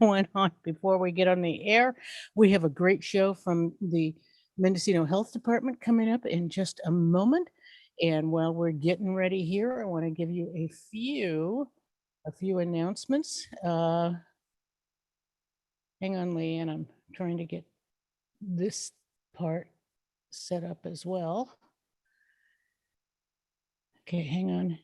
going on before we get on the air. We have a great show from the Mendocino Health Department coming up in just a moment. And while we're getting ready here, I want to give you a few announcements. Hang on, Leanne, I'm trying to get this part set up as well. Okay, hang on.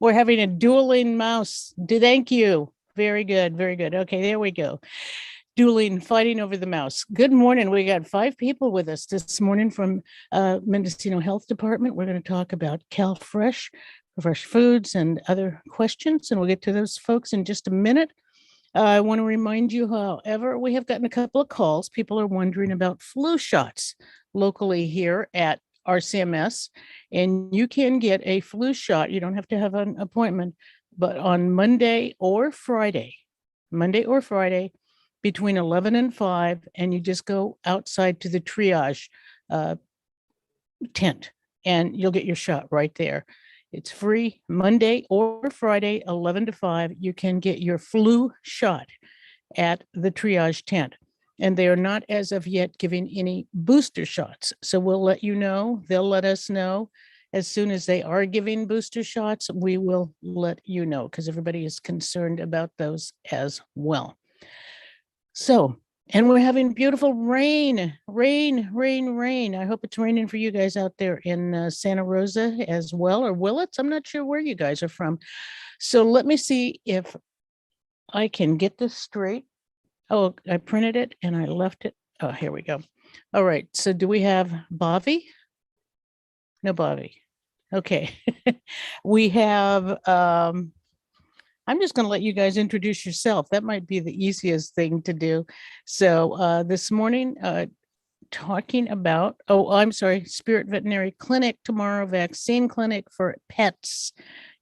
We're having a dueling mouse. Thank you. Very good. Very good. Okay, there we go. Dueling, fighting over the mouse. Good morning. We got 5 people with us this morning from Mendocino Health Department. We're going to talk about CalFresh, fresh foods, and other questions, and we'll get to those folks in just a minute. I want to remind you, however, we have gotten a couple of calls. People are wondering about flu shots locally here at RCMS, and you can get a flu shot. You don't have to have an appointment, but on Monday or Friday, between 11 and 5, and you just go outside to the triage tent, and you'll get your shot right there. It's free. Monday or Friday, 11 to 5, you can get your flu shot at the triage tent. And they are not, as of yet, giving any booster shots. So we'll let you know. They'll let us know. As soon as they are giving booster shots, we will let you know, because everybody is concerned about those as well. So, and we're having beautiful rain. I hope it's raining for you guys out there in Santa Rosa as well, or Willits. I'm not sure where you guys are from. So let me see if I can get this straight. Oh, I printed it and I left it. Oh, here we go. All right. So do we have Bobby? No Bobby. Okay. We have, I'm just going to let you guys introduce yourself. That might be the easiest thing to do. So this morning, talking about, Spirit Veterinary Clinic tomorrow, vaccine clinic for pets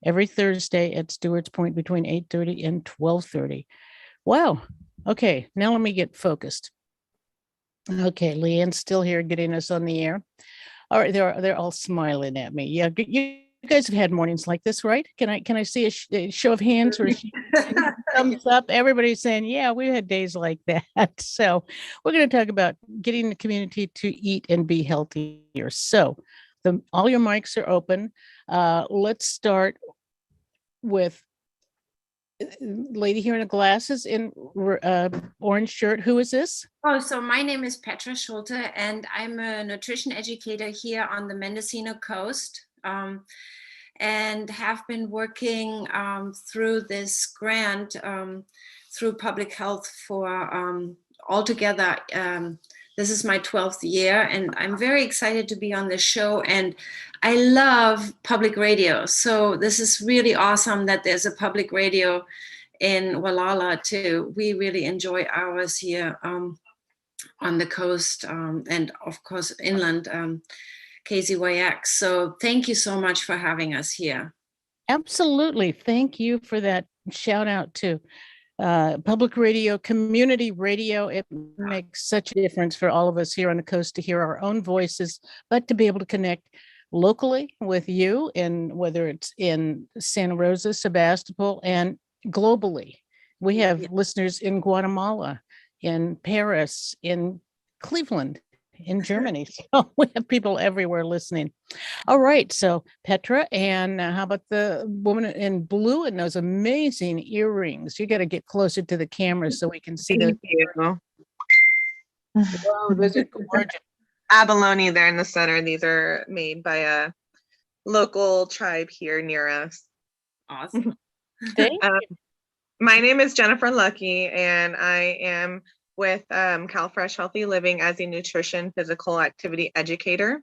every Thursday at Stewart's Point between 8:30 and 12:30. Wow. Okay, now let me get focused. Okay, Leanne's still here getting us on the air. All right, they're all smiling at me. Yeah, you guys have had mornings like this, right? Can I see a show of hands or thumbs up? Everybody's saying, yeah, we had days like that. So we're going to talk about getting the community to eat and be healthier. So all your mics are open. Let's start with lady here in the glasses in orange shirt. Who is this? Oh, so my name is Petra Schulte, and I'm a nutrition educator here on the Mendocino coast, and have been working through this grant through public health for altogether. This is my 12th year, and I'm very excited to be on this show. And I love public radio. So this is really awesome that there's a public radio in Wallala too. We really enjoy ours here on the coast, and of course inland, KZYX. So thank you so much for having us here. Absolutely. Thank you for that shout out to public radio, community radio. It makes such a difference for all of us here on the coast to hear our own voices, but to be able to connect locally with you, and whether it's in Santa Rosa, Sebastopol, and globally. We have listeners in Guatemala, in Paris, in Cleveland, in Germany. So we have people everywhere listening. All right. So Petra, and how about the woman in blue and those amazing earrings? You got to get closer to the camera so we can see those. Whoa, those are gorgeous. Abalone there in the center. These are made by a local tribe here near us. Awesome. Thank you. My name is Jennifer Lucky, and I am with CalFresh Healthy Living as a nutrition physical activity educator.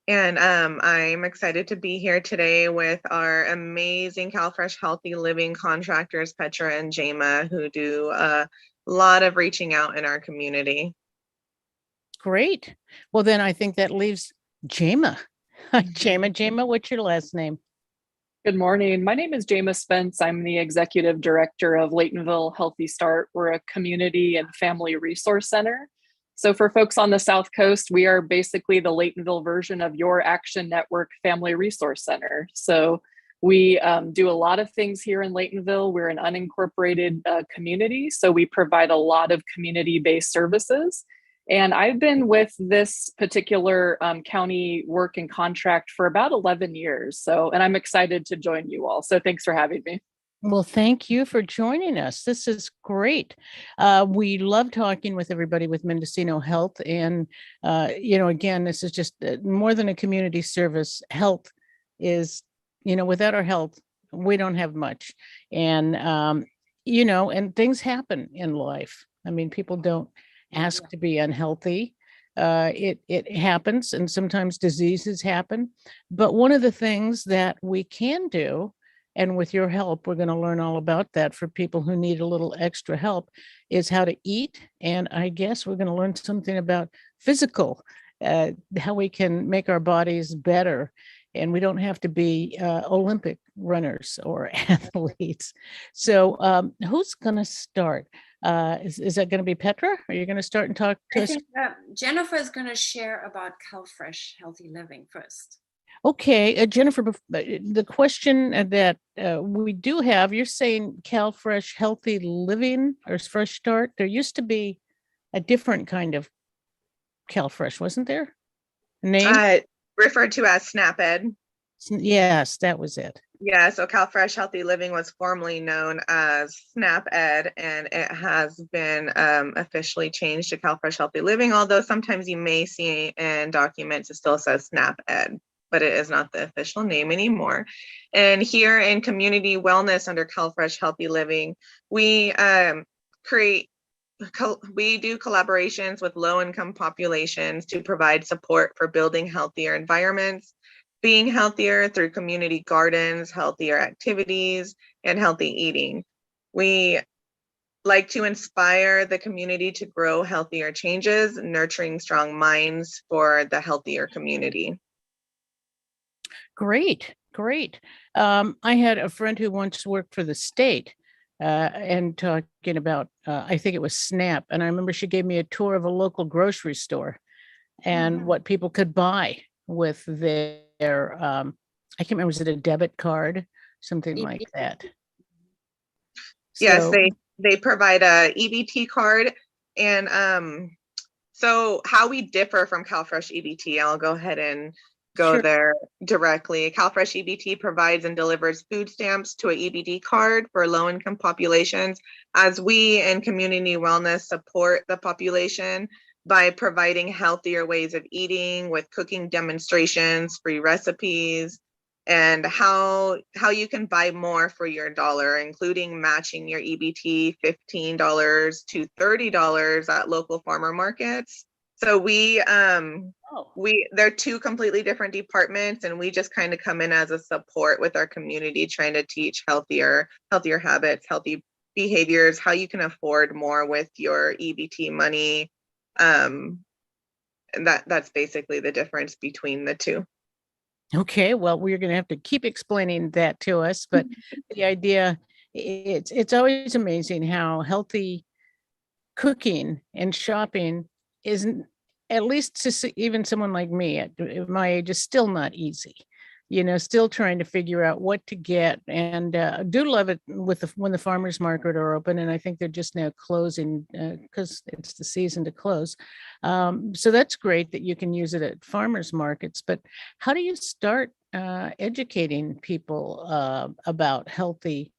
And I'm excited to be here today with our amazing CalFresh Healthy Living contractors, Petra and Jama, who do a lot of reaching out in our community. Great. Well, then I think that leaves Jama. Jama, what's your last name? Good morning. My name is Jama Spence. I'm the executive director of Laytonville Healthy Start. We're a community and family resource center. So for folks on the South Coast, we are basically the Laytonville version of your Action Network Family Resource Center. So We do a lot of things here in Laytonville. We're an unincorporated community, so we provide a lot of community-based services. And I've been with this particular county work and contract for about 11 years. So, and I'm excited to join you all. So thanks for having me. Well, thank you for joining us. This is great. We love talking with everybody with Mendocino Health. And, again, this is just more than a community service. Health is, without our health, we don't have much. And, and things happen in life. I mean, people don't ask to be unhealthy. It happens, and sometimes diseases happen. But one of the things that we can do, and with your help, we're going to learn all about that for people who need a little extra help, is how to eat. And I guess we're going to learn something about physical, how we can make our bodies better. And we don't have to be Olympic runners or athletes. So who's going to start? Is that going to be Petra? Are you going to start and talk to I us? think Jennifer is going to share about CalFresh Healthy Living first. Okay, Jennifer, the question that we do have, you're saying CalFresh Healthy Living or Fresh Start. There used to be a different kind of CalFresh, wasn't there? Name? Referred to as SNAP-Ed. Yes, that was it. Yeah, so CalFresh Healthy Living was formerly known as SNAP-Ed, and it has been officially changed to CalFresh Healthy Living, although sometimes you may see in documents it still says SNAP-Ed, but it is not the official name anymore. And here in community wellness under CalFresh Healthy Living, we do collaborations with low-income populations to provide support for building healthier environments, being healthier through community gardens, healthier activities, and healthy eating. We like to inspire the community to grow healthier changes, nurturing strong minds for the healthier community. Great. I had a friend who once worked for the state and talking about, I think it was SNAP. And I remember she gave me a tour of a local grocery store and what people could buy with their, I can't remember, was it a debit card? Something like that. Yes, they provide a EBT card. And so how we differ from CalFresh EBT, I'll go ahead and go there directly. CalFresh EBT provides and delivers food stamps to an EBT card for low-income populations, as we in community wellness support the population by providing healthier ways of eating with cooking demonstrations, free recipes, and how you can buy more for your dollar, including matching your EBT $15 to $30 at local farmer markets. So they're two completely different departments, and we just kind of come in as a support with our community, trying to teach healthier habits, healthy behaviors, how you can afford more with your EBT money. And that's basically the difference between the two. Okay, well, we're going to have to keep explaining that to us, but the idea, it's always amazing how healthy cooking and shopping isn't, at least to even someone like me at my age, is still not easy. Still trying to figure out what to get, and do love it when the farmers market are open, and I think they're just now closing because it's the season to close. So that's great that you can use it at farmers markets. But how do you start educating people about healthy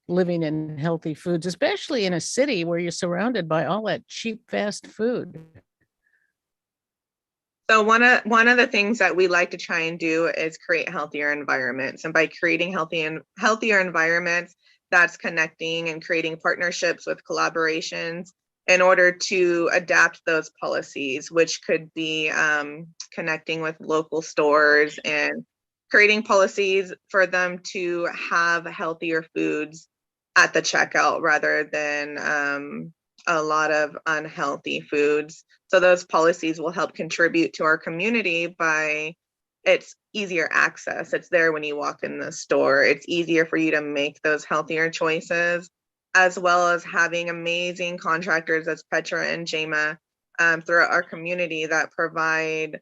living and healthy foods, especially in a city where you're surrounded by all that cheap fast food? So one of the things that we like to try and do is create healthier environments. And by creating healthier environments, that's connecting and creating partnerships with collaborations in order to adapt those policies, which could be connecting with local stores and creating policies for them to have healthier foods at the checkout rather than a lot of unhealthy foods. So those policies will help contribute to our community by it's easier access. It's there when you walk in the store. It's easier for you to make those healthier choices, as well as having amazing contractors as Petra and Jema throughout our community that provide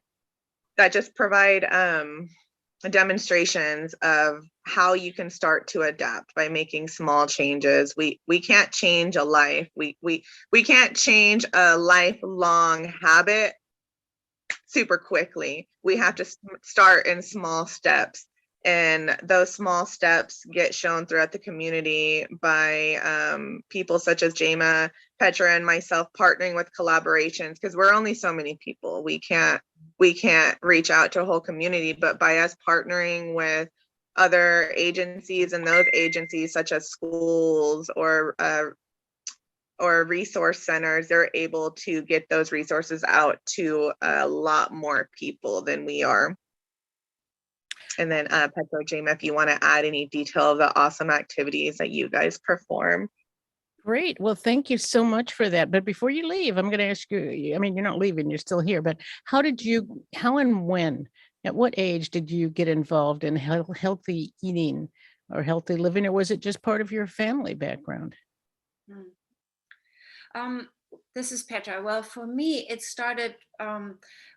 demonstrations of how you can start to adapt by making small changes. We can't change a life. We can't change a lifelong habit super quickly. We have to start in small steps. And those small steps get shown throughout the community by people such as Jama, Petra, and myself partnering with collaborations, because we're only so many people. We can't reach out to a whole community, but by us partnering with other agencies, and those agencies such as schools or resource centers, they're able to get those resources out to a lot more people than we are. And then Petra, Jama, if you want to add any detail of the awesome activities that you guys perform. Great. Well, thank you so much for that. But before you leave, I'm going to ask you, I mean, you're not leaving, you're still here, but how and when, at what age did you get involved in healthy eating or healthy living, or was it just part of your family background? This is Petra. Well, for me, it started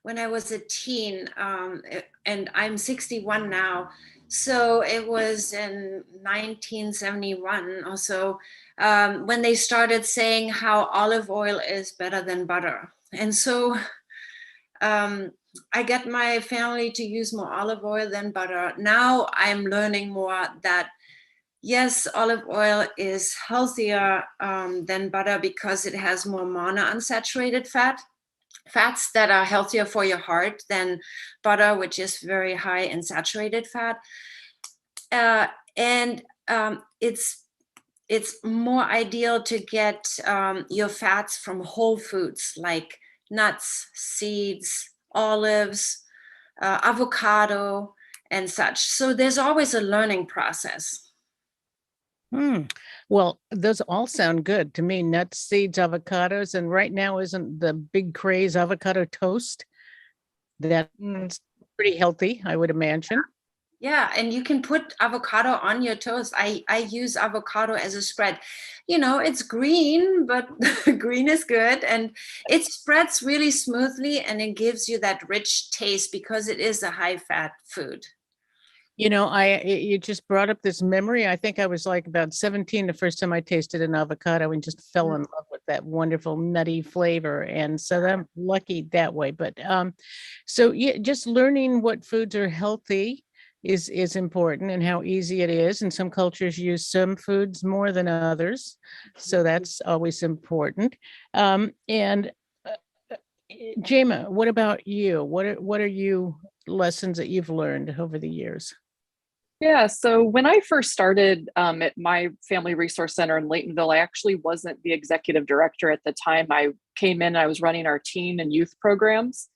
when I was a teen, and I'm 61 now. So it was in 1971 or so, when they started saying how olive oil is better than butter. And so I got my family to use more olive oil than butter. Now I'm learning more that yes, olive oil is healthier than butter because it has more monounsaturated fats that are healthier for your heart than butter, which is very high in saturated fat. And it's more ideal to get your fats from whole foods like nuts, seeds, olives, avocado, and such. So there's always a learning process. Well, those all sound good to me. Nuts, seeds, avocados, and right now isn't the big craze avocado toast? That's pretty healthy, I would imagine. Yeah, and you can put avocado on your toast. I use avocado as a spread. You know, it's green, but green is good, and it spreads really smoothly, and it gives you that rich taste because it is a high-fat food. You know, you just brought up this memory. I think I was like about 17 the first time I tasted an avocado and just fell in love with that wonderful nutty flavor. And so I'm lucky that way. But so yeah, just learning what foods are healthy is important and how easy it is. And some cultures use some foods more than others. So that's always important. And Jama, what about you? What are you lessons that you've learned over the years? Yeah, so when I first started at my family resource center in Laytonville, I actually wasn't the executive director at the time. I came in and I was running our teen and youth programs.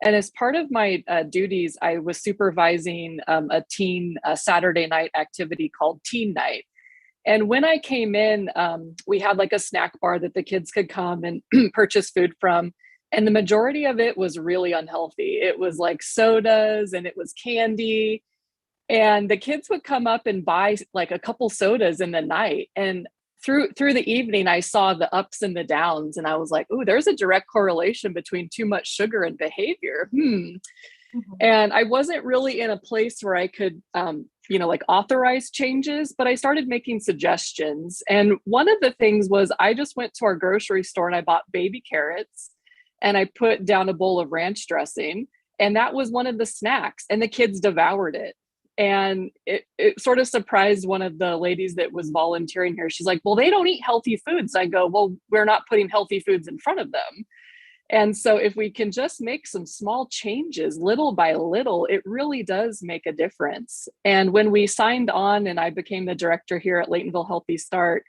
And as part of my duties, I was supervising a teen Saturday night activity called Teen Night. And when I came in, we had like a snack bar that the kids could come and purchase food from. And the majority of it was really unhealthy. It was like sodas and it was candy. And the kids would come up and buy like a couple sodas in the night. And through the evening, I saw the ups and the downs. And I was like, oh, there's a direct correlation between too much sugar and behavior. And I wasn't really in a place where I could, like authorize changes, but I started making suggestions. And one of the things was I just went to our grocery store and I bought baby carrots and I put down a bowl of ranch dressing. And that was one of the snacks and the kids devoured it. And it sort of surprised one of the ladies that was volunteering here. She's like, well, they don't eat healthy foods. I go, well, we're not putting healthy foods in front of them. And so if we can just make some small changes little by little, it really does make a difference. And when we signed on and I became the director here at Laytonville Healthy Start,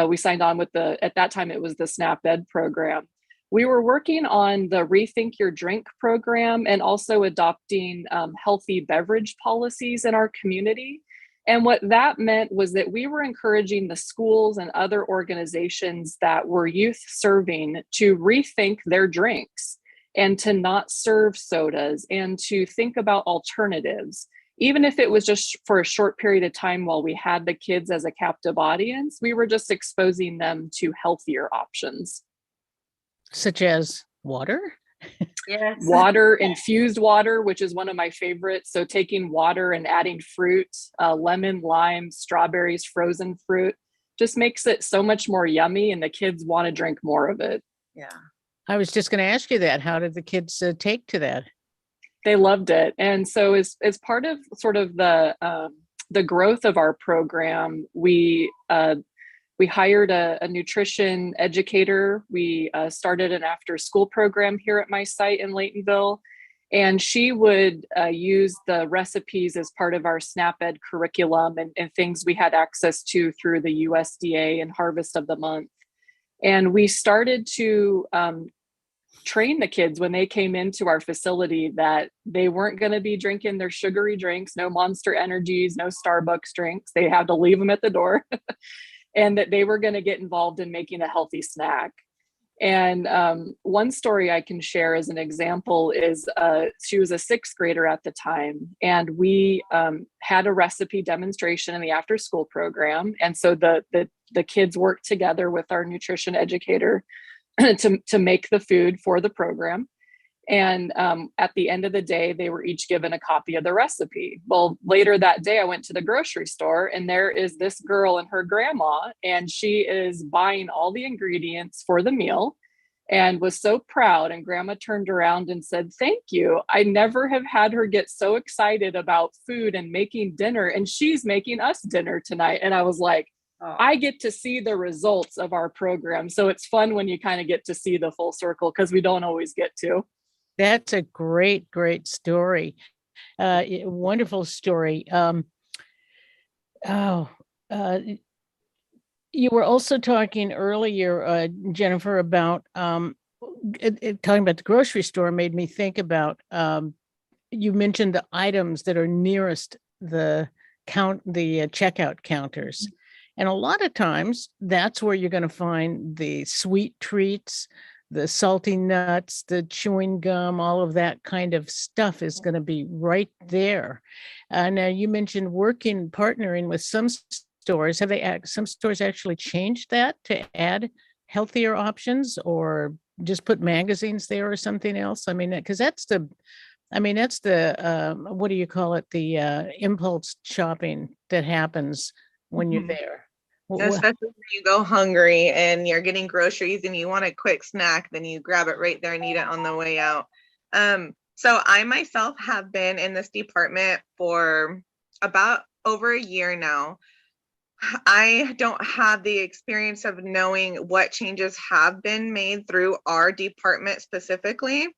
we signed on with at that time, it was the SNAP Ed program. We were working on the Rethink Your Drink program and also adopting healthy beverage policies in our community. And what that meant was that we were encouraging the schools and other organizations that were youth serving to rethink their drinks and to not serve sodas and to think about alternatives. Even if it was just for a short period of time while we had the kids as a captive audience, we were just exposing them to healthier options. Such as water? Yes. Water, infused water, which is one of my favorites. So taking water and adding fruit, lemon, lime, strawberries, frozen fruit, just makes it so much more yummy, and the kids want to drink more of it. Yeah. I was just going to ask you that. How did the kids take to that? They loved it. And so as part of sort of the growth of our program, we hired a nutrition educator. We started an after school program here at my site in Laytonville. And she would use the recipes as part of our SNAP Ed curriculum and things we had access to through the USDA and Harvest of the Month. And we started to train the kids when they came into our facility that they weren't going to be drinking their sugary drinks, no Monster Energies, no Starbucks drinks. They had to leave them at the door. And that they were going to get involved in making a healthy snack. And one story I can share as an example is she was a 6th grader at the time, and we had a recipe demonstration in the after school program. And so the kids worked together with our nutrition educator to make the food for the program. And at the end of the day, they were each given a copy of the recipe. Well, later that day, I went to the grocery store, and there is this girl and her grandma, and she is buying all the ingredients for the meal and was so proud. And grandma turned around and said, "Thank you. I never have had her get so excited about food and making dinner. And she's making us dinner tonight." And I was like, Oh. I get to see the results of our program. So it's fun when you kind of get to see the full circle, because we don't always get to. That's a great, great story. Wonderful story. You were also talking earlier, Jennifer, about talking about the grocery store made me think about, you mentioned the items that are nearest the checkout counters. And a lot of times that's where you're going to find the sweet treats, the salty nuts, the chewing gum, all of that kind of stuff is going to be right there. Now you mentioned partnering with some stores. Have some stores actually changed that to add healthier options, or just put magazines there or something else? I mean, because that's the what do you call it? The impulse shopping that happens when you're there. Especially when you go hungry and you're getting groceries and you want a quick snack, then you grab it right there and eat it on the way out. So I myself have been in this department for about over a year now. I don't have the experience of knowing what changes have been made through our department specifically.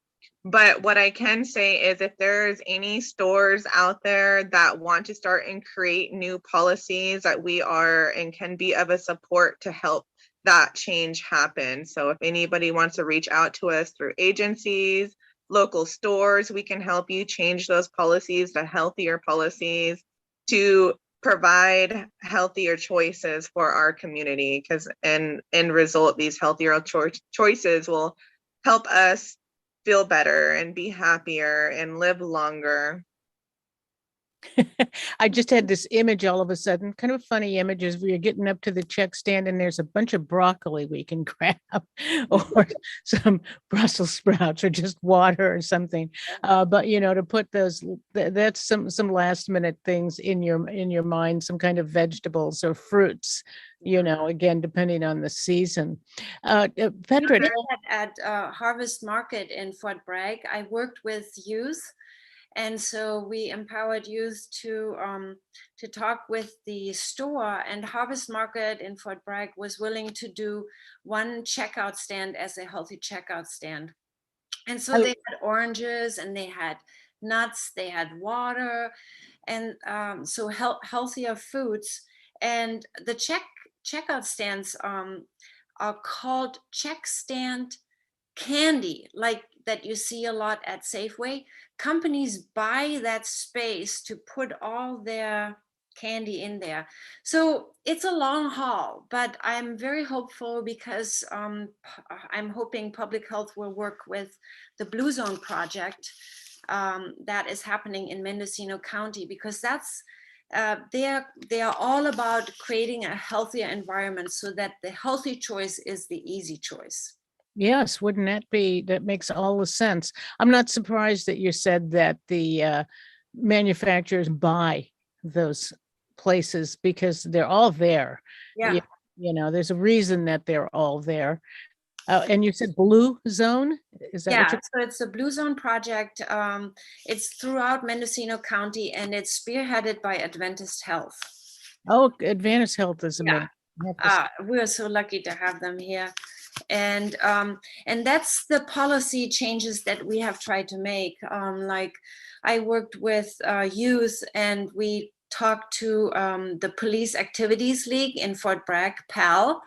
But what I can say is, if there's any stores out there that want to start and create new policies, that we are and can be of a support to help that change happen. So if anybody wants to reach out to us through agencies, local stores, we can help you change those policies to healthier policies to provide healthier choices for our community, because in result, these healthier choices will help us feel better and be happier and live longer. I just had this image all of a sudden, kind of funny images where you're getting up to the check stand and there's a bunch of broccoli we can grab, or some Brussels sprouts, or just water or something. But to put that's some last minute things in your mind, some kind of vegetables or fruits, again, depending on the season. Petra, At Harvest Market in Fort Bragg, I worked with youth. And so we empowered youth to talk with the store, and Harvest Market in Fort Bragg was willing to do one checkout stand as a healthy checkout stand. And so they had oranges, and they had nuts, they had water, and so healthier foods. And the checkout stands are called check stand candy, like that you see a lot at Safeway. Companies buy that space to put all their candy in there. So it's a long haul, but I'm very hopeful, because I'm hoping public health will work with the Blue Zone project that is happening in Mendocino County, because that's they are all about creating a healthier environment so that the healthy choice is the easy choice. Yes, wouldn't that makes all the sense. I'm not surprised that you said that the manufacturers buy those places because they're all there. Yeah. There's a reason that they're all there. And you said Blue Zone? Is that what Yeah, you're? so it's a Blue Zone project. It's throughout Mendocino County and it's spearheaded by Adventist Health. Oh, Advantage Health is Yeah. amazing. We're so lucky to have them here. And that's the policy changes that we have tried to make. Like I worked with youth and we talked to the Police Activities League in Fort Bragg, PAL,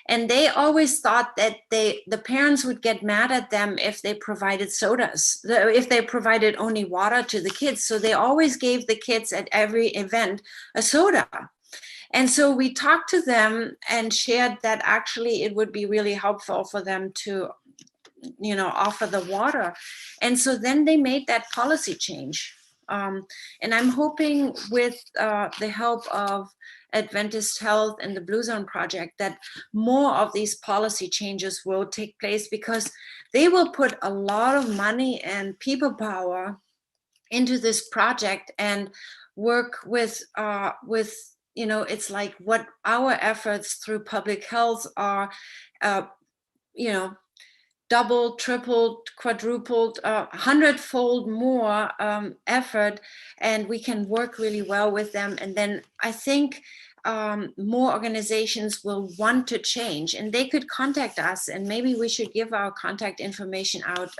and they always thought that the parents would get mad at them if they provided sodas, if they provided only water to the kids. So they always gave the kids at every event a soda. And so we talked to them and shared that actually it would be really helpful for them to, offer the water. And so then they made that policy change. And I'm hoping with the help of Adventist Health and the Blue Zone Project that more of these policy changes will take place, because they will put a lot of money and people power into this project and work with it's like what our efforts through public health are, doubled, tripled, quadrupled, hundredfold more effort, and we can work really well with them. And then I think more organizations will want to change, and they could contact us, and maybe we should give our contact information out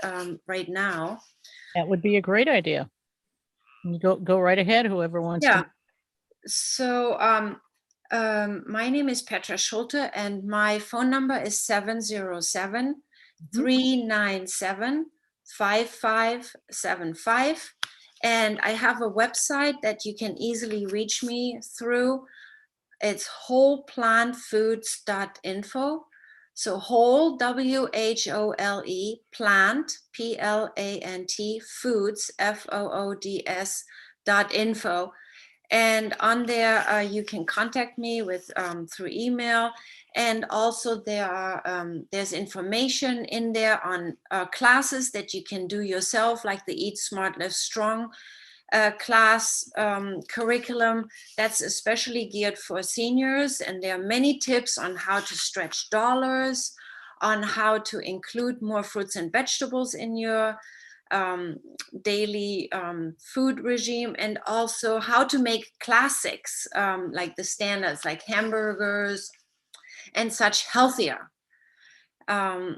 right now. That would be a great idea. You go right ahead, whoever wants Yeah. to. So my name is Petra Schulte, and my phone number is 707-397-5575. And I have a website that you can easily reach me through. It's wholeplantfoods.info. So whole, WHOLE, plant, PLANT, foods, FOODS.info. And on there, you can contact me through email. And also there's information in there on classes that you can do yourself, like the Eat Smart, Live Strong class curriculum that's especially geared for seniors. And there are many tips on how to stretch dollars, on how to include more fruits and vegetables in your daily food regime, and also how to make classics like the standards like hamburgers and such healthier. There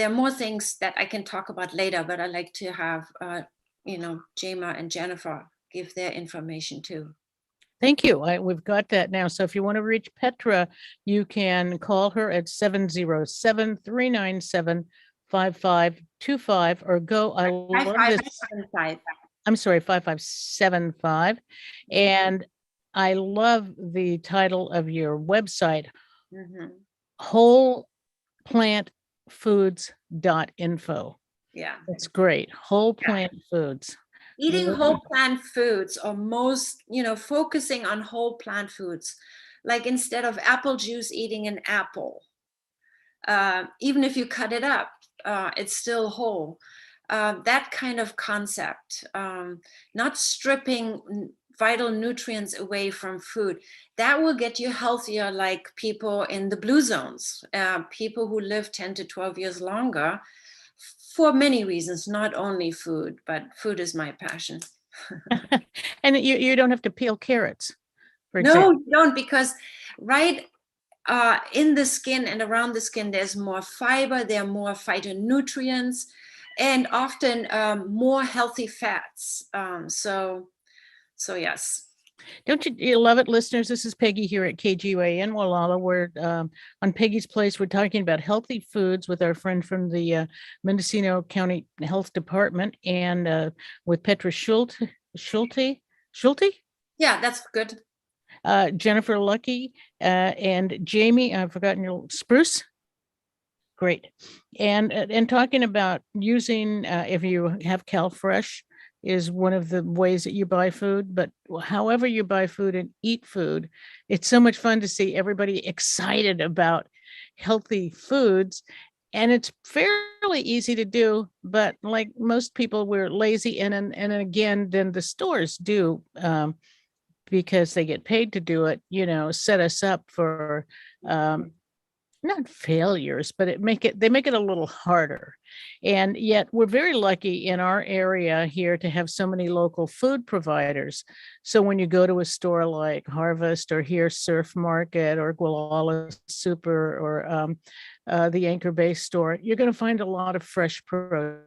are more things that I can talk about later, but I like to have Jema and Jennifer give their information too. Thank you. We've got that now. So if you want to reach Petra, you can call her at 707-397-5525 or go. I love this. 5575. I'm sorry, 5575. And I love the title of your website, wholeplantfoods.info. Yeah. That's great. Whole plant foods. Eating whole plant foods, or most, focusing on whole plant foods, like instead of apple juice, eating an apple. Even if you cut it up, it's still whole. That kind of concept, not stripping vital nutrients away from food, that will get you healthier, like people in the blue zones, people who live 10 to 12 years longer, for many reasons, not only food, but food is my passion. And you don't have to peel carrots, for No, example. you don't, because in the skin and around the skin, there's more fiber, there are more phytonutrients, and often more healthy fats. So yes. Don't you love it, listeners? This is Peggy here at KGUAN Wallala. We're on Peggy's Place. We're talking about healthy foods with our friend from the Mendocino County Health Department, and with Petra Schulte? Yeah, that's good. Jennifer Lucky, and Jamie, I've forgotten your Spruce. Great. And talking about using, if you have CalFresh, is one of the ways that you buy food, but however you buy food and eat food, it's so much fun to see everybody excited about healthy foods. And it's fairly easy to do, but like most people, we're lazy. And again, then the stores do, because they get paid to do it, set us up for, not failures, but they make it a little harder. And yet we're very lucky in our area here to have so many local food providers. So when you go to a store like Harvest or here Surf Market or Gualala Super or the Anchor Base store, you're going to find a lot of fresh produce.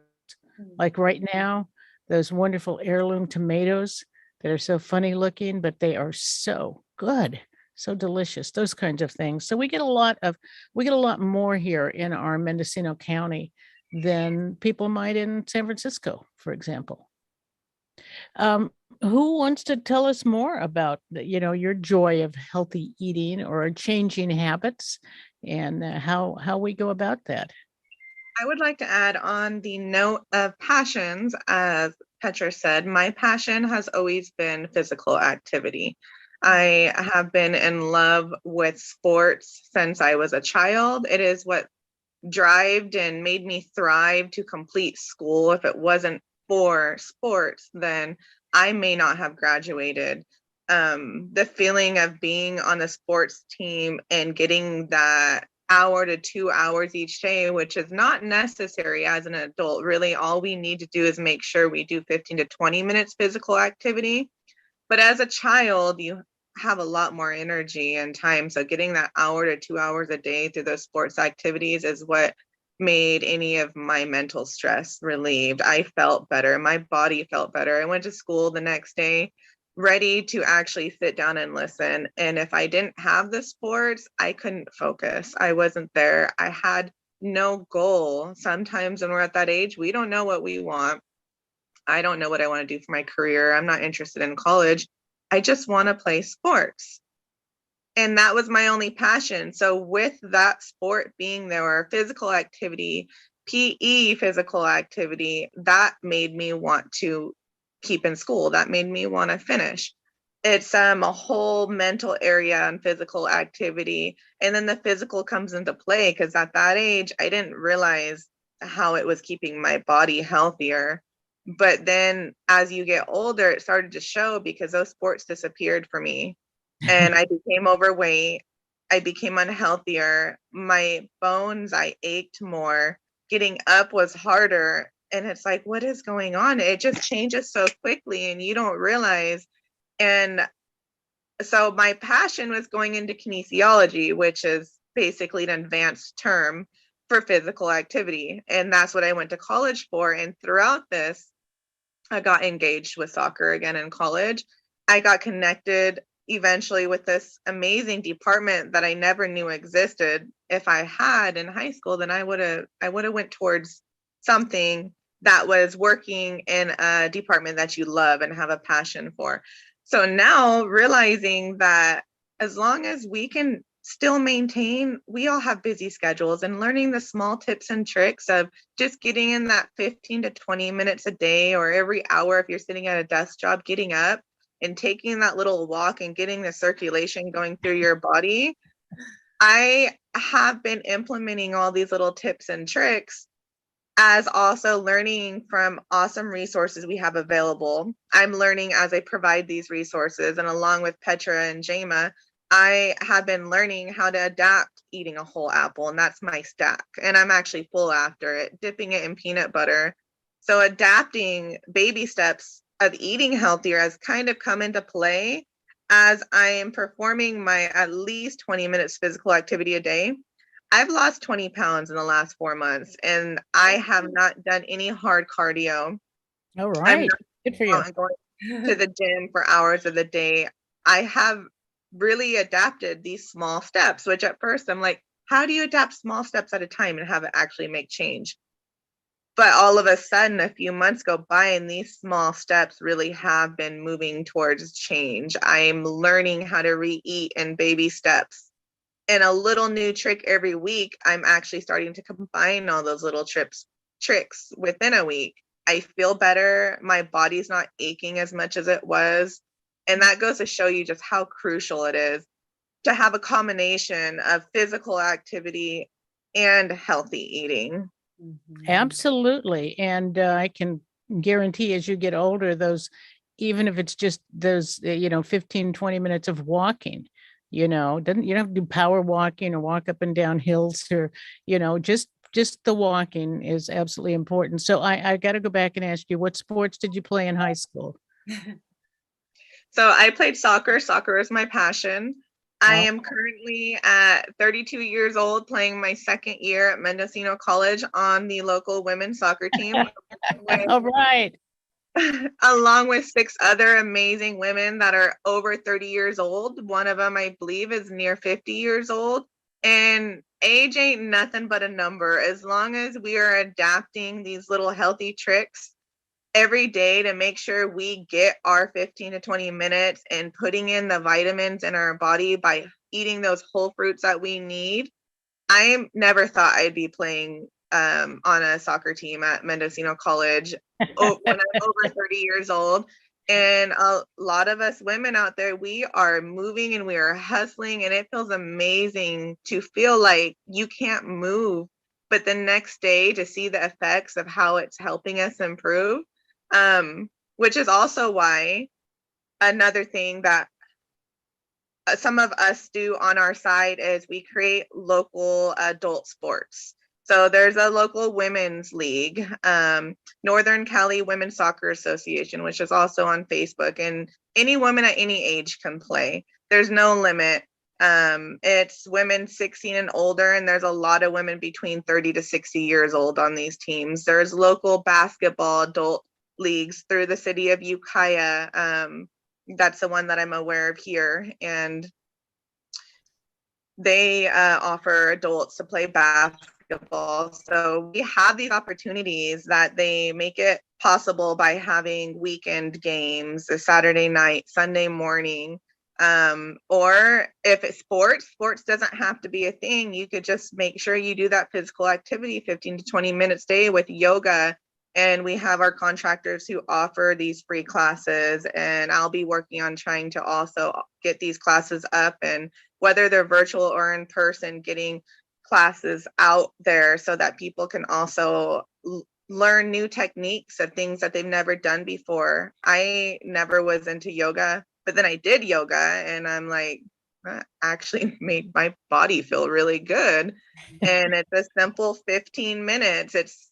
Like right now, those wonderful heirloom tomatoes that are so funny looking, but they are so good, so delicious, those kinds of things. So we get a lot more here in our Mendocino County than people might in San Francisco, for example. Who wants to tell us more about your joy of healthy eating or changing habits, and how we go about that? I would like to add on the note of passions, as Petra said, my passion has always been physical activity. I have been in love with sports since I was a child. It is what drived and made me thrive to complete school. If it wasn't for sports, then I may not have graduated. The feeling of being on a sports team and getting that hour to 2 hours each day, which is not necessary as an adult. Really, all we need to do is make sure we do 15 to 20 minutes physical activity. But as a child, you have a lot more energy and time. So getting that hour to 2 hours a day through those sports activities is what made any of my mental stress relieved. I felt better. My body felt better. I went to school the next day ready to actually sit down and listen. And if I didn't have the sports, I couldn't focus. I wasn't there. I had no goal. Sometimes when we're at that age, we don't know what we want. I don't know what I want to do for my career. I'm not interested in college. I just want to play sports. And that was my only passion. So with that sport being there, or physical activity, PE physical activity, that made me want to keep in school. That made me want to finish. It's a whole mental area and physical activity. And then the physical comes into play because at that age, I didn't realize how it was keeping my body healthier. But then as you get older, it started to show because those sports disappeared for me. And I became overweight. I became unhealthier. My bones, I ached more. Getting up was harder. And it's like, what is going on? It just changes so quickly and you don't realize. And so my passion was going into kinesiology, which is basically an advanced term for physical activity. And that's what I went to college for. And throughout this, I got engaged with soccer again in college. I got connected eventually with this amazing department that I never knew existed. If I had in high school, then I would have went towards something that was working in a department that you love and have a passion for. So now realizing that as long as we can still maintain, we all have busy schedules, and learning the small tips and tricks of just getting in that 15 to 20 minutes a day or every hour, if you're sitting at a desk job, getting up and taking that little walk and getting the circulation going through your body. I have been implementing all these little tips and tricks, as also learning from awesome resources we have available. I'm learning as I provide these resources, and along with Petra and Jema, I have been learning how to adapt eating a whole apple, and that's my stack. And I'm actually full after it, dipping it in peanut butter. So adapting baby steps of eating healthier has kind of come into play as I am performing my at least 20 minutes physical activity a day. I've lost 20 pounds in the last 4 months, and I have not done any hard cardio. All right. Good for you. I'm going to the gym for hours of the day. I have really adapted these small steps, which at first I'm like, how do you adapt small steps at a time and have it actually make change? But all of a sudden, a few months go by, and these small steps really have been moving towards change. I'm learning how to re-eat in baby steps. And a little new trick every week, I'm actually starting to combine all those little tricks within a week. I feel better. My body's not aching as much as it was. And that goes to show you just how crucial it is. to have a combination of physical activity and healthy eating. Absolutely. And I can guarantee as you get older, those, even if it's just those, 15, 20 minutes of walking, you don't have to do power walking or walk up and down hills or, just the walking is absolutely important. So I got to go back and ask you, what sports did you play in high school? So I played soccer. Soccer is my passion. I am currently at 32 years old, playing my second year at Mendocino College on the local women's soccer team. All right. Along with 6 other amazing women that are over 30 years old. One of them, I believe, is near 50 years old. And age ain't nothing but a number. As long as we are adapting these little healthy tricks every day to make sure we get our 15 to 20 minutes and putting in the vitamins in our body by eating those whole fruits that we need. I never thought I'd be playing on a soccer team at Mendocino College when I'm over 30 years old. And a lot of us women out there, we are moving and we are hustling, and it feels amazing to feel like you can't move, but the next day to see the effects of how it's helping us improve. Which is also why another thing that some of us do on our side is we create local adult sports. So there's a local women's league, Northern Cali Women's Soccer Association, which is also on Facebook, and any woman at any age can play. There's no limit. It's women 16 and older, and there's a lot of women between 30 to 60 years old on these teams. There's local basketball adult leagues through the city of Ukiah. That's the one that I'm aware of here, and they offer adults to play basketball. So we have these opportunities that they make it possible by having weekend games, a Saturday night, Sunday morning, or if it's sports doesn't have to be a thing. You could just make sure you do that physical activity 15 to 20 minutes a day with yoga. And we have our contractors who offer these free classes, and I'll be working on trying to also get these classes up, and whether they're virtual or in person, getting classes out there so that people can also learn new techniques of things that they've never done before. I never was into yoga, but then I did yoga, and I'm like, that actually made my body feel really good. And it's a simple 15 minutes. It's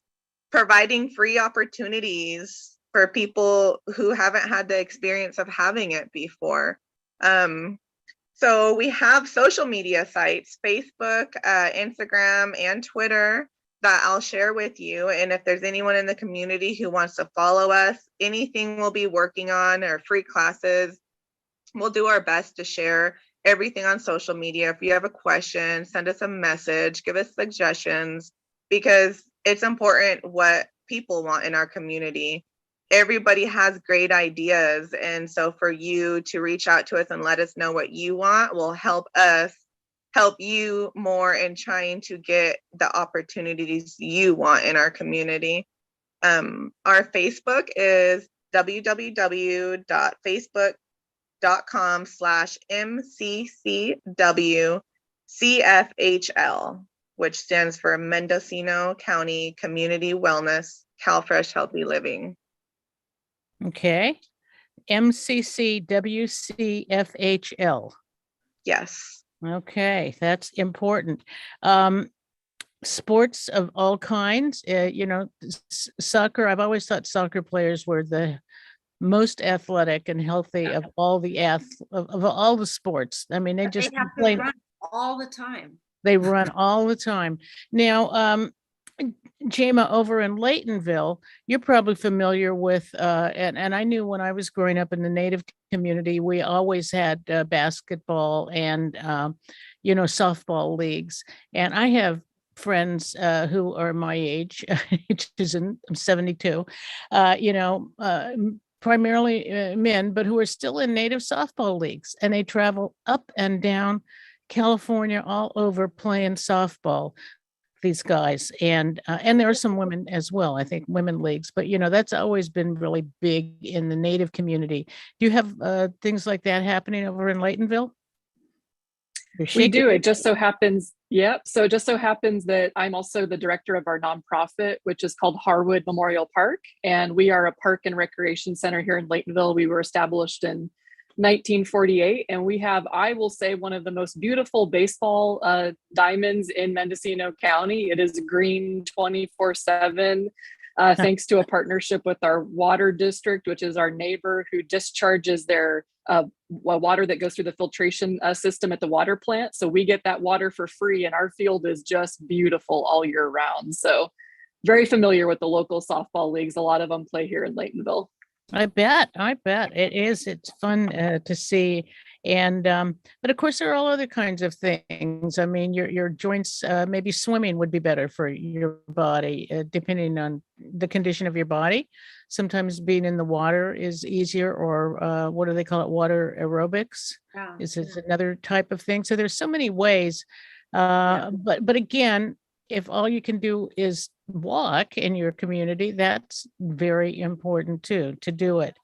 providing free opportunities for people who haven't had the experience of having it before. So we have social media sites, Facebook, Instagram, and Twitter that I'll share with you. And if there's anyone in the community who wants to follow us, anything we'll be working on or free classes, we'll do our best to share everything on social media. If you have a question, send us a message, give us suggestions, because it's important what people want in our community. Everybody has great ideas. And so for you to reach out to us and let us know what you want will help us help you more in trying to get the opportunities you want in our community. Our Facebook is www.facebook.com/MCCWCFHL, which stands for Mendocino County Community Wellness, CalFresh Healthy Living. Okay. MCCWCFHL. Yes. Okay, that's important. Sports of all kinds, soccer. I've always thought soccer players were the most athletic and healthy of all the of all the sports. I mean, they just have to play run all the time. They run all the time. Now, Jema, over in Laytonville, you're probably familiar with, and I knew when I was growing up in the Native community, we always had basketball and, softball leagues. And I have friends who are my age, which is I'm 72, primarily men, but who are still in Native softball leagues, and they travel up and down California, all over playing softball, these guys. And there are some women as well, I think, women leagues, but that's always been really big in the Native community. Do you have things like that happening over in Laytonville? You're We shaking do. your It just so happens, yep. So it just so happens that I'm also the director of our nonprofit, which is called Harwood Memorial Park. And we are a park and recreation center here in Laytonville. We were established in 1948. And we have, I will say, one of the most beautiful baseball diamonds in Mendocino County. It is green 24/7. Thanks to a partnership with our water district, which is our neighbor who discharges their water that goes through the filtration system at the water plant. So we get that water for free, and our field is just beautiful all year round. So very familiar with the local softball leagues. A lot of them play here in Laytonville. I bet it is. It's fun to see. And but of course there are all other kinds of things. I mean, your joints, maybe swimming would be better for your body, depending on the condition of your body. Sometimes being in the water is easier, or what do they call it? Water aerobics is another type of thing. So there's so many ways. But again, if all you can do is walk in your community, that's very important too, to do it.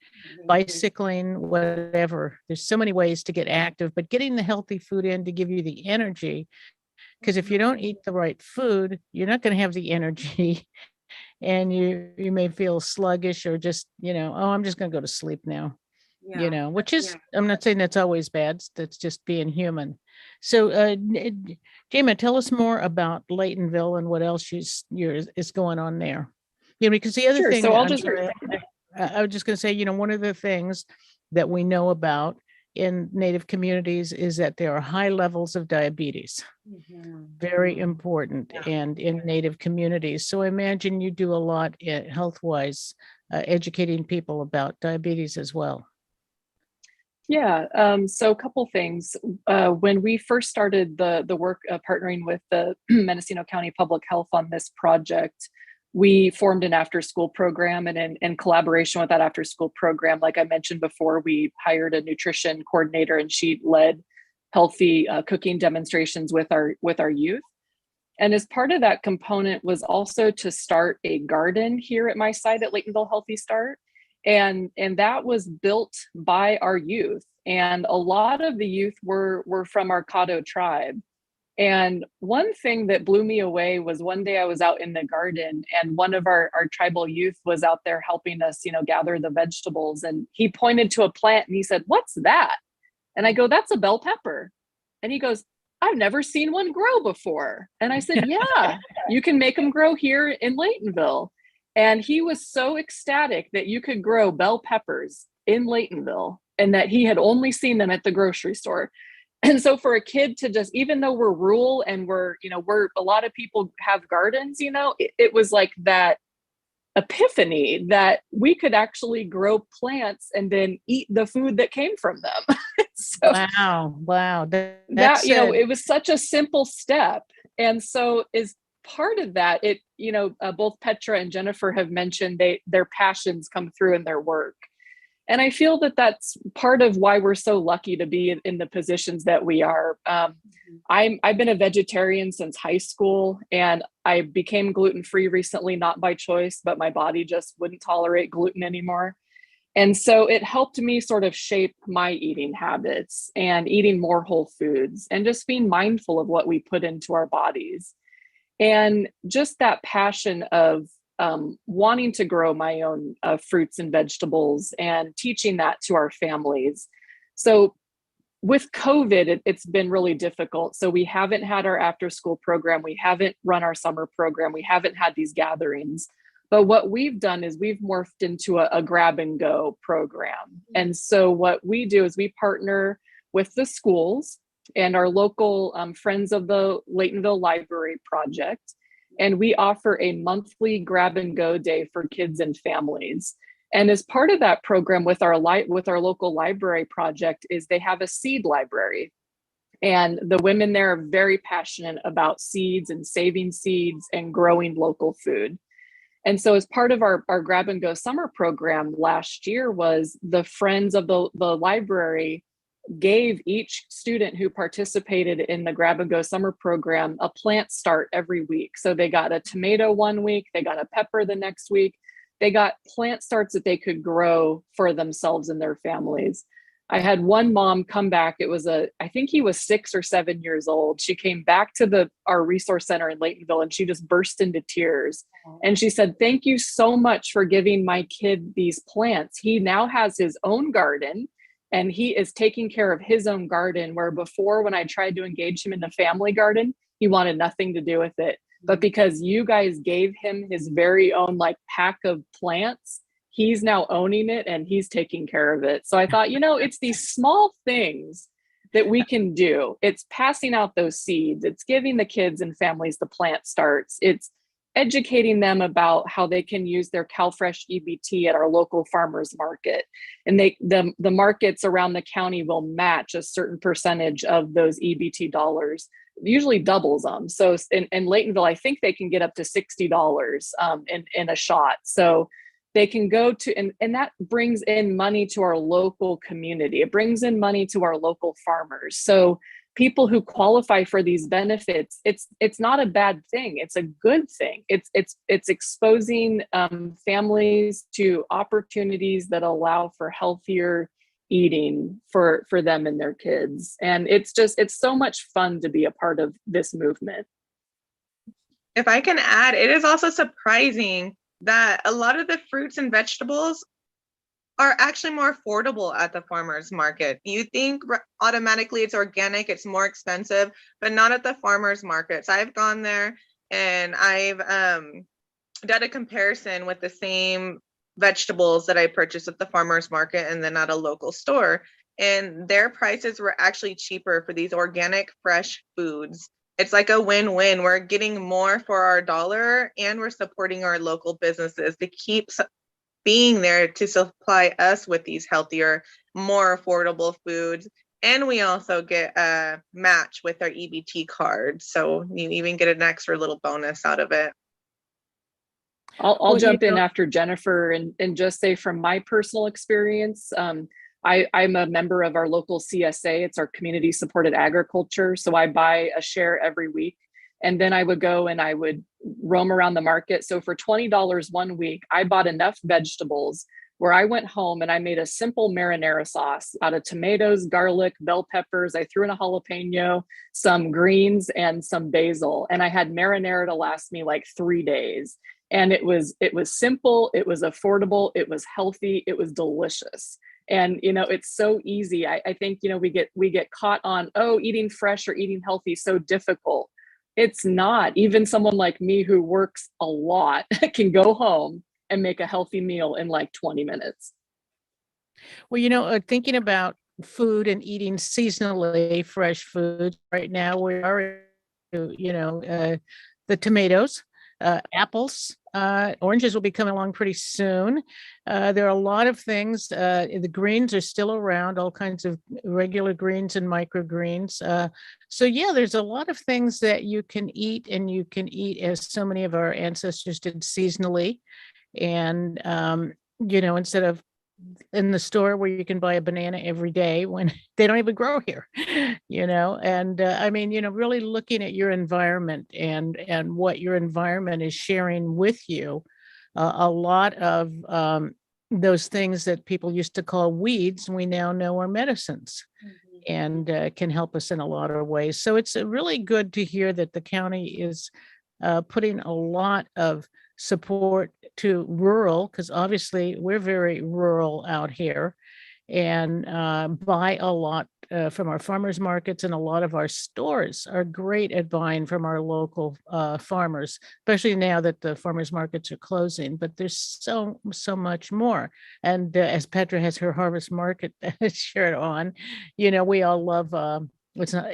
Bicycling, whatever. There's so many ways to get active, but getting the healthy food in to give you the energy, because if you don't eat the right food, you're not going to have the energy and you may feel sluggish, or just, oh, I'm just going to go to sleep now. Which is, I'm not saying that's always bad. That's just being human. So, Jema, tell us more about Laytonville and what else is going on there. Because the other Sure. thing, So I was just going to say, one of the things that we know about in Native communities is that there are high levels of diabetes, very important, and in Native communities. So I imagine you do a lot health-wise, educating people about diabetes as well. Yeah, so a couple things. When we first started the work partnering with the Mendocino County Public Health on this project, we formed an after-school program, and in collaboration with that after-school program, like I mentioned before, we hired a nutrition coordinator, and she led healthy cooking demonstrations with our youth. And as part of that component was also to start a garden here at my site at Laytonville Healthy Start. And that was built by our youth. And a lot of the youth were from our Caddo tribe. And one thing that blew me away was one day I was out in the garden, and one of our tribal youth was out there helping us, gather the vegetables. And he pointed to a plant and he said, "What's that?" And I go, "That's a bell pepper." And he goes, "I've never seen one grow before." And I said, "Yeah, you can make them grow here in Laytonville." And he was so ecstatic that you could grow bell peppers in Laytonville, and that he had only seen them at the grocery store. And so for a kid to just, even though we're rural and we're a lot of people have gardens, it was like that epiphany that we could actually grow plants and then eat the food that came from them. So wow. It was such a simple step. And so is part of that, both Petra and Jennifer have mentioned their passions come through in their work. And I feel that that's part of why we're so lucky to be in the positions that we are. I've been a vegetarian since high school, and I became gluten-free recently, not by choice, but my body just wouldn't tolerate gluten anymore. And so it helped me sort of shape my eating habits and eating more whole foods and just being mindful of what we put into our bodies. And just that passion of wanting to grow my own fruits and vegetables and teaching that to our families. So with COVID, it's been really difficult. So we haven't had our after school program. We haven't run our summer program. We haven't had these gatherings. But what we've done is we've morphed into a grab and go program. And so what we do is we partner with the schools and our local Friends of the Laytonville Library Project. And we offer a monthly grab and go day for kids and families. And as part of that program with our local library project is they have a seed library. And the women there are very passionate about seeds and saving seeds and growing local food. And so as part of our grab and go summer program last year was the Friends of the Library gave each student who participated in the grab and go summer program a plant start every week. So they got a tomato one week, they got a pepper the next week, they got plant starts that they could grow for themselves and their families. I had one mom come back. I think he was 6 or 7 years old. She came back to our resource center in Laytonville, and she just burst into tears. And she said, "Thank you so much for giving my kid these plants. He now has his own garden, and he is taking care of his own garden, where before, when I tried to engage him in the family garden, he wanted nothing to do with it. But because you guys gave him his very own like pack of plants, he's now owning it and he's taking care of it." So I thought, it's these small things that we can do. It's passing out those seeds. It's giving the kids and families the plant starts. It's educating them about how they can use their CalFresh EBT at our local farmers market. And the markets around the county will match a certain percentage of those EBT dollars, usually doubles them. So in Laytonville, I think they can get up to $60 in a shot. So they can go to, and that brings in money to our local community. It brings in money to our local farmers. So people who qualify for these benefits, it's not a bad thing. It's a good thing. It's exposing families to opportunities that allow for healthier eating for them and their kids. And it's so much fun to be a part of this movement. If I can add, it is also surprising that a lot of the fruits and vegetables are actually more affordable at the farmers market. You think automatically it's organic, it's more expensive, but not at the farmers markets. I've gone there and I've done a comparison with the same vegetables that I purchased at the farmers market and then at a local store. And their prices were actually cheaper for these organic, fresh foods. It's like a win-win. We're getting more for our dollar and we're supporting our local businesses to keep being there to supply us with these healthier, more affordable foods. And we also get a match with our EBT card. So you even get an extra little bonus out of it. I'll jump in after Jennifer and just say from my personal experience, I'm a member of our local CSA. It's our community supported agriculture. So I buy a share every week. And then I would go and I would roam around the market. So for $20 one week, I bought enough vegetables where I went home and I made a simple marinara sauce out of tomatoes, garlic, bell peppers. I threw in a jalapeno, some greens, and some basil. And I had marinara to last me like 3 days. And it was simple, it was affordable, it was healthy, it was delicious. And it's so easy. I think we get caught on, eating fresh or eating healthy so difficult. It's not. Even someone like me who works a lot can go home and make a healthy meal in like 20 minutes. Well, thinking about food and eating seasonally fresh food right now, we are, the tomatoes, apples, oranges will be coming along pretty soon. There are a lot of things. The greens are still around, all kinds of regular greens and microgreens. So yeah, there's a lot of things that you can eat, and you can eat as so many of our ancestors did seasonally. And, instead of in the store where you can buy a banana every day when they don't even grow here, and really looking at your environment and what your environment is sharing with you. A lot of those things that people used to call weeds, we now know are medicines. And can help us in a lot of ways. So it's really good to hear that the county is putting a lot of support to rural, because obviously we're very rural out here, and buy a lot from our farmers markets, and a lot of our stores are great at buying from our local farmers, especially now that the farmers markets are closing. But there's so much more. And as Petra has her harvest market shirt on, we all love it's not,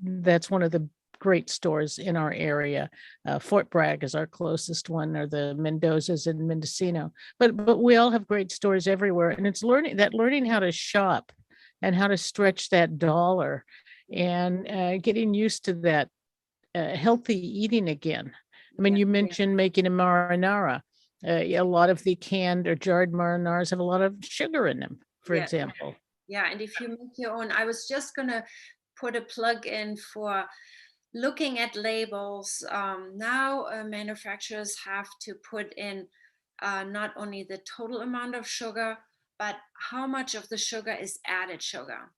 that's one of the great stores in our area. Fort Bragg is our closest one, or the Mendoza's in Mendocino. But we all have great stores everywhere, and it's learning how to shop and how to stretch that dollar, and getting used to that healthy eating again. I mean, you mentioned making a marinara. A lot of the canned or jarred marinaras have a lot of sugar in them, for example. Yeah, and if you make your own, I was just gonna put a plug in for looking at labels. Now manufacturers have to put in not only the total amount of sugar, but how much of the sugar is added sugar.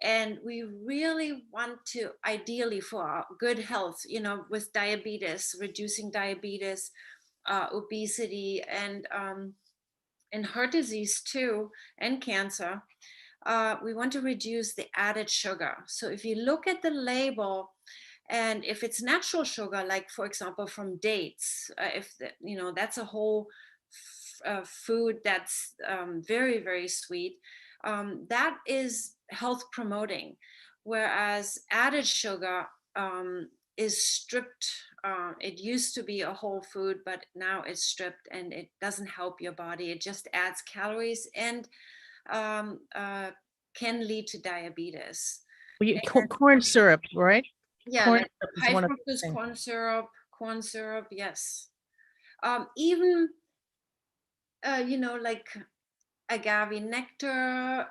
And we really want to, ideally for our good health, with diabetes, reducing diabetes, obesity, and heart disease too, and cancer, we want to reduce the added sugar. So if you look at the label, and if it's natural sugar, like for example from dates, that's a whole food that's very, very sweet, that is health promoting, whereas added sugar is stripped. It used to be a whole food, but now it's stripped, and it doesn't help your body. It just adds calories and can lead to diabetes. Corn syrup, right? Yeah, Corn like syrup is high one of the fructose things. corn syrup, yes. Even like agave nectar,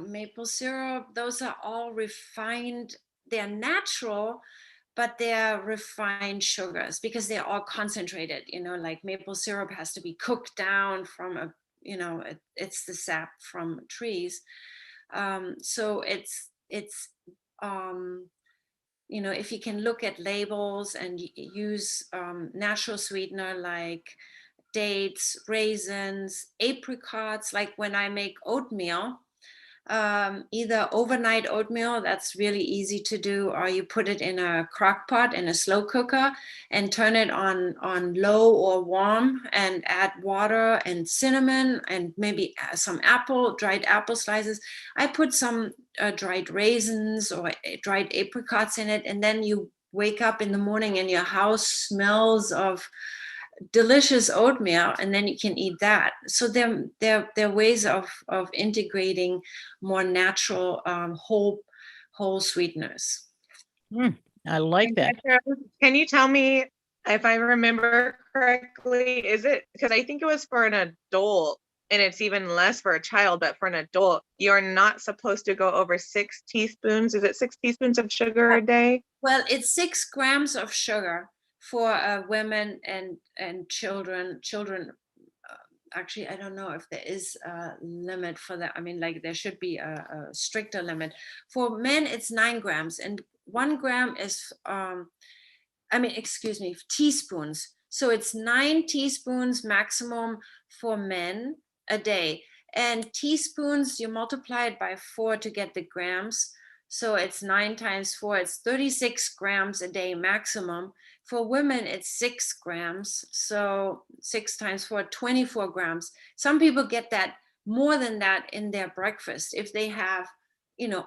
maple syrup, those are all refined. They're natural, but they're refined sugars because they're all concentrated. Like maple syrup has to be cooked down from it's the sap from trees. So it's if you can look at labels and use natural sweetener like dates, raisins, apricots, like when I make oatmeal, either overnight oatmeal, that's really easy to do, or you put it in a crock pot in a slow cooker and turn it on low or warm, and add water and cinnamon and maybe some dried apple slices. I put some dried raisins or dried apricots in it, and then you wake up in the morning and your house smells of delicious oatmeal, and then you can eat that. So there are ways of integrating more natural whole sweeteners. I like And that. Petra, can you tell me if I remember correctly, is it, because I think it was for an adult and it's even less for a child, but for an adult, you're not supposed to go over 6 teaspoons. Is it 6 teaspoons of sugar a day? Well, it's 6 grams of sugar for women and children. Actually, I don't know if there is a limit for that. I mean, like there should be a stricter limit. For men, it's 9 grams, and 1 gram is, teaspoons. So it's 9 teaspoons maximum for men a day. And teaspoons, you multiply it by 4 to get the grams. So it's 9 times 4, it's 36 grams a day maximum. For women, it's 6 grams. So 6 times 4, 24 grams. Some people get that more than that in their breakfast. If they have,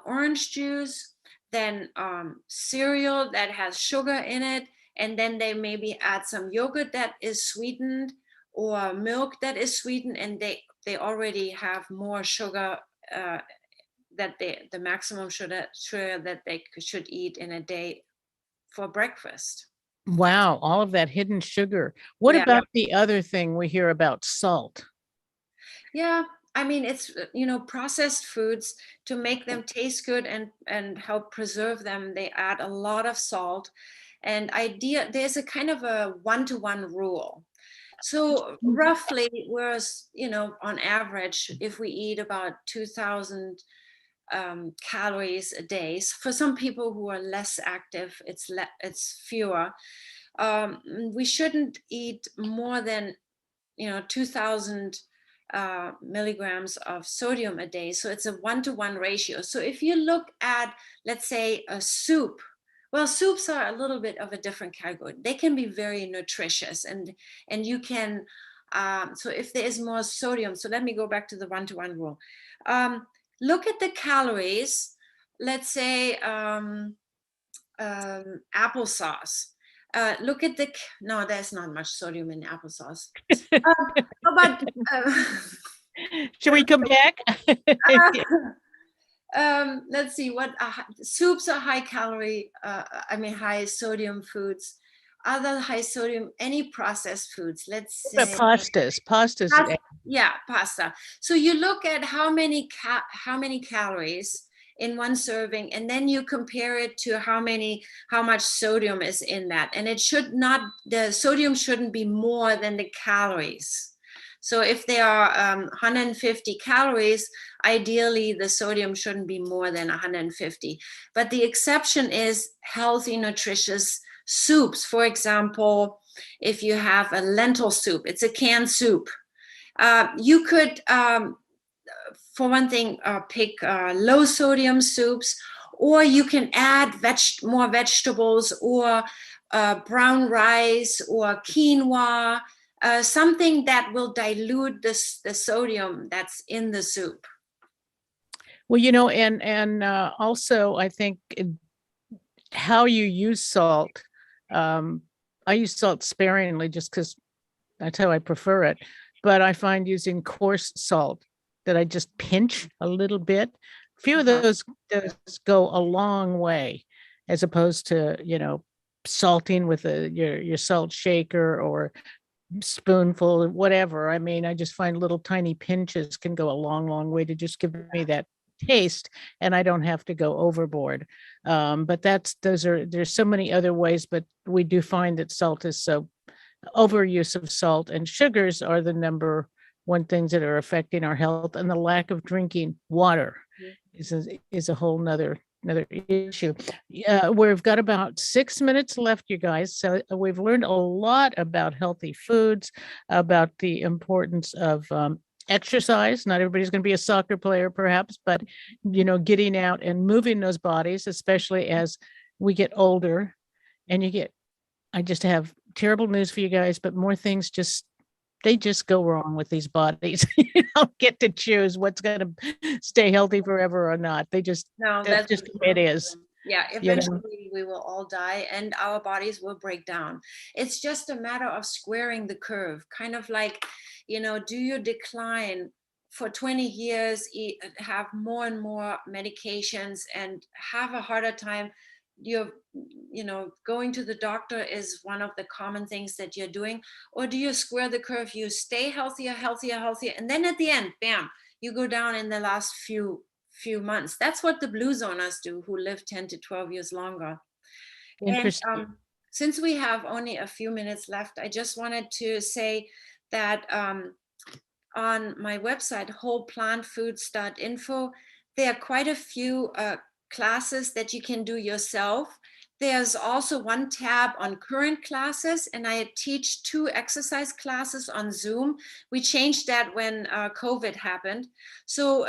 orange juice, then cereal that has sugar in it, and then they maybe add some yogurt that is sweetened or milk that is sweetened, and they already have more sugar that the maximum sugar that they should eat in a day for breakfast. Wow, all of that hidden sugar. What Yeah. about the other thing we hear about, salt? Yeah, I mean, it's processed foods, to make them taste good and help preserve them, they add a lot of salt. And there's a kind of a 1-to-1 rule. So roughly, whereas on average, if we eat about 2,000 calories a day, for some people who are less active, it's fewer. We shouldn't eat more than 2,000 milligrams of sodium a day. So it's a 1-to-1 ratio. So if you look at, let's say, a soup, well, soups are a little bit of a different category. They can be very nutritious, and you can, so if there is more sodium, so let me go back to the 1-to-1 rule. Look at the calories. Let's say applesauce. Look at no, there's not much sodium in applesauce. But Should we come back? let's see, what soups are high calorie, high sodium foods. Other high sodium, any processed foods, let's say pastas. Pasta. So you look at how many calories in one serving, and then you compare it to how much sodium is in that, and the sodium shouldn't be more than the calories. So if they are 150 calories, ideally the sodium shouldn't be more than 150. But the exception is healthy, nutritious soups. For example, if you have a lentil soup, it's a canned soup. You could, for one thing, pick low sodium soups, or you can add more vegetables, or brown rice, or quinoa, something that will dilute the sodium that's in the soup. Well, and also I think how you use salt. I use salt sparingly just because that's how I prefer it. But I find using coarse salt that I just pinch a little bit. A few of those go a long way, as opposed to salting with your salt shaker or spoonful, whatever. I mean, I just find little tiny pinches can go a long, long way to just give me that taste, and I don't have to go overboard. But there's so many other ways, but we do find that salt is so overuse of salt and sugars are the number one things that are affecting our health, and the lack of drinking water is a whole nother issue. We've got about 6 minutes left, you guys. So we've learned a lot about healthy foods, about the importance of exercise. Not everybody's going to be a soccer player, perhaps, but getting out and moving those bodies, especially as we get older. And I just have terrible news for you guys, but more things they just go wrong with these bodies. You don't get to choose what's going to stay healthy forever or not. That's just the way it is. Yeah, eventually we will all die and our bodies will break down. It's just a matter of squaring the curve, kind of like, do you decline for 20 years, have more and more medications and have a harder time? Going to the doctor is one of the common things that you're doing. Or do you square the curve? You stay healthier, and then at the end, bam, you go down in the last few months. That's what the blue zoners do, who live 10 to 12 years longer. Interesting. And since we have only a few minutes left, I just wanted to say that on my website, wholeplantfoods.info, there are quite a few classes that you can do yourself. There's also one tab on current classes, and I teach 2 exercise classes on Zoom. We changed that when COVID happened. So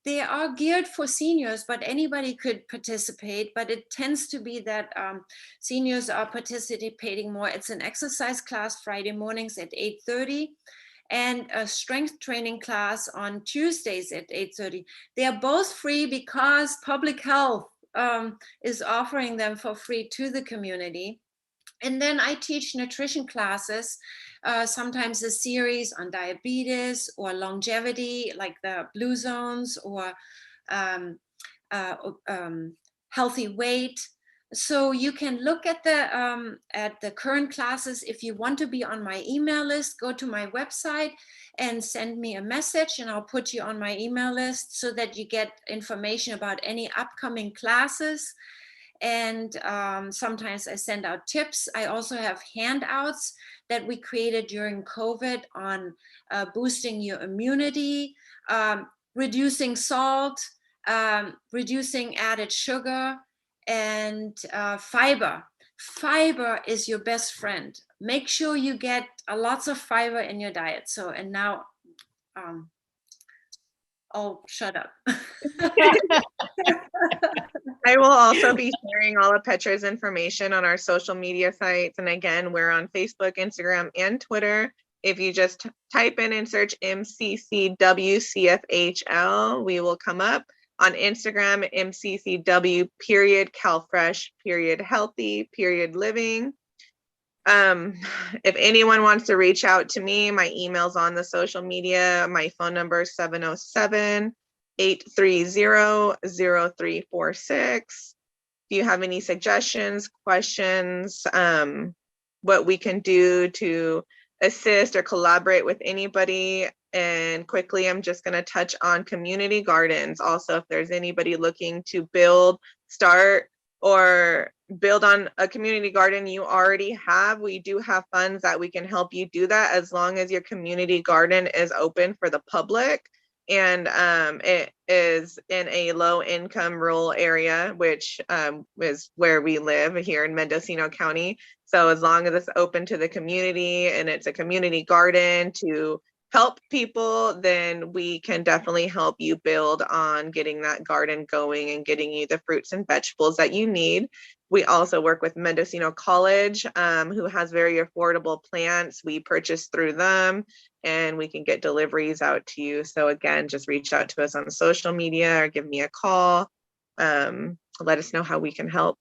they are geared for seniors, but anybody could participate. But it tends to be that seniors are participating more. It's an exercise class Friday mornings at 8:30. And a strength training class on Tuesdays at 8:30. They are both free because public health is offering them for free to the community. And then I teach nutrition classes, sometimes a series on diabetes or longevity, like the Blue Zones, or healthy weight. So you can look at the current classes. If you want to be on my email list, go to my website and send me a message, and I'll put you on my email list so that you get information about any upcoming classes. And sometimes I send out tips. I also have handouts that we created during COVID on boosting your immunity, reducing salt, reducing added sugar, and fiber. Fiber is your best friend. Make sure you get lots of fiber in your diet. So, and now I'll shut up. I will also be sharing all of Petra's information on our social media sites. And again, we're on Facebook, Instagram, and Twitter. If you just type in and search MCCWCFHL, we will come up. On Instagram, MCCW.CalFresh.Healthy.Living. If anyone wants to reach out to me, my email's on the social media. My phone number is 707-830-0346. If you have any suggestions, questions, what we can do to assist or collaborate with anybody. And quickly, I'm just going to touch on community gardens. Also, if there's anybody looking to build, start, or build on a community garden you already have, we do have funds that we can help you do that, as long as your community garden is open for the public and it is in a low income rural area, which is where we live here in Mendocino County. So as long as it's open to the community and it's a community garden to help people, then we can definitely help you build on getting that garden going and getting you the fruits and vegetables that you need. We also work with Mendocino College, who has very affordable plants. We purchase through them and we can get deliveries out to you. So again, just reach out to us on social media or give me a call. Let us know how we can help.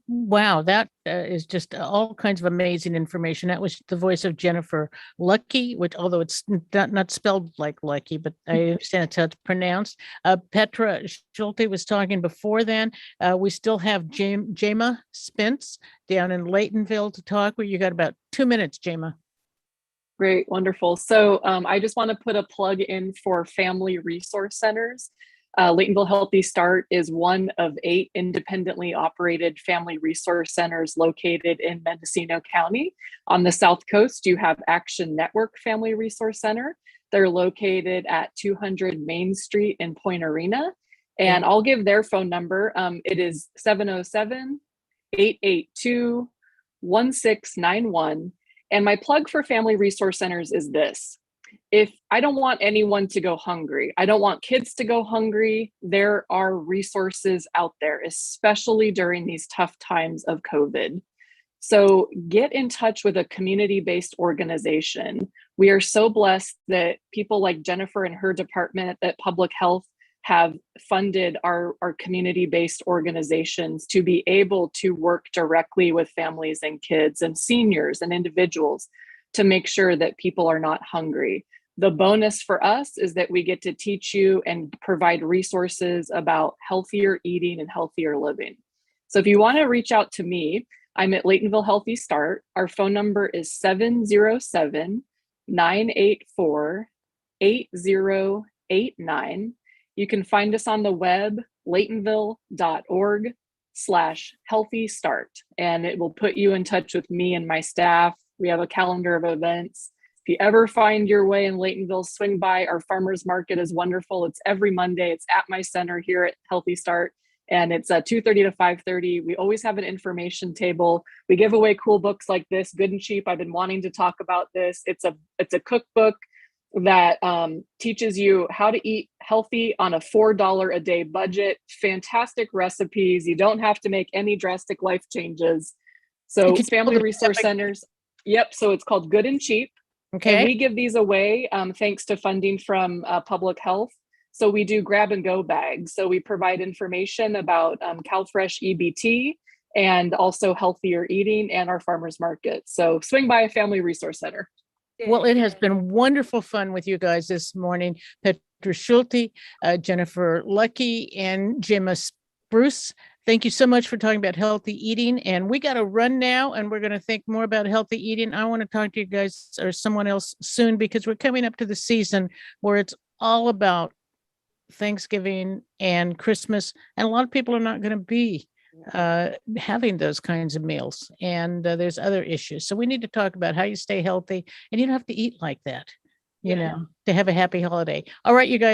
Wow, that is just all kinds of amazing information. That was the voice of Jennifer Lucky, which, although it's not spelled like Lucky, but I understand it's how it's pronounced. Petra Schulte was talking before then. We still have Jema Spence down in Laytonville to talk. Where you got about 2 minutes, Jema. Great, wonderful. So I just want to put a plug in for family resource centers. Laytonville Healthy Start is one of 8 independently operated family resource centers located in Mendocino County. On the South Coast, you have Action Network Family Resource Center. They're located at 200 Main Street in Point Arena. And I'll give their phone number. It is 707-882-1691. And my plug for family resource centers is this. If I don't want anyone to go hungry, I don't want kids to go hungry, there are resources out there, especially during these tough times of COVID. So get in touch with a community-based organization. We are so blessed that people like Jennifer and her department at Public Health have funded our community-based organizations to be able to work directly with families and kids and seniors and individuals to make sure that people are not hungry. The bonus for us is that we get to teach you and provide resources about healthier eating and healthier living. So if you want to reach out to me, I'm at Laytonville Healthy Start. Our phone number is 707-984-8089. You can find us on the web, laytonville.org/healthy start, and it will put you in touch with me and my staff. We have a calendar of events. If you ever find your way in Laytonville, swing by. Our farmers market is wonderful. It's every Monday. It's at my center here at Healthy Start, and it's 2:30 to 5:30. We always have an information table. We give away cool books like this, Good and Cheap. I've been wanting to talk about this. It's a cookbook that teaches you how to eat healthy on a $4 a day budget. Fantastic recipes. You don't have to make any drastic life changes. So family resource centers. Yep. So it's called Good and Cheap. Okay. And we give these away thanks to funding from Public Health. So we do grab and go bags. So we provide information about CalFresh EBT and also healthier eating and our farmers market. So swing by a family resource center. Well, it has been wonderful fun with you guys this morning. Petra Schulte, Jennifer Lucky, and Jema Spruce. Thank you so much for talking about healthy eating. And we got to run now, and we're going to think more about healthy eating. I want to talk to you guys or someone else soon, because we're coming up to the season where it's all about Thanksgiving and Christmas. And a lot of people are not going to be having those kinds of meals. And there's other issues. So we need to talk about how you stay healthy, and you don't have to eat like that, you know, to have a happy holiday. All right, you guys.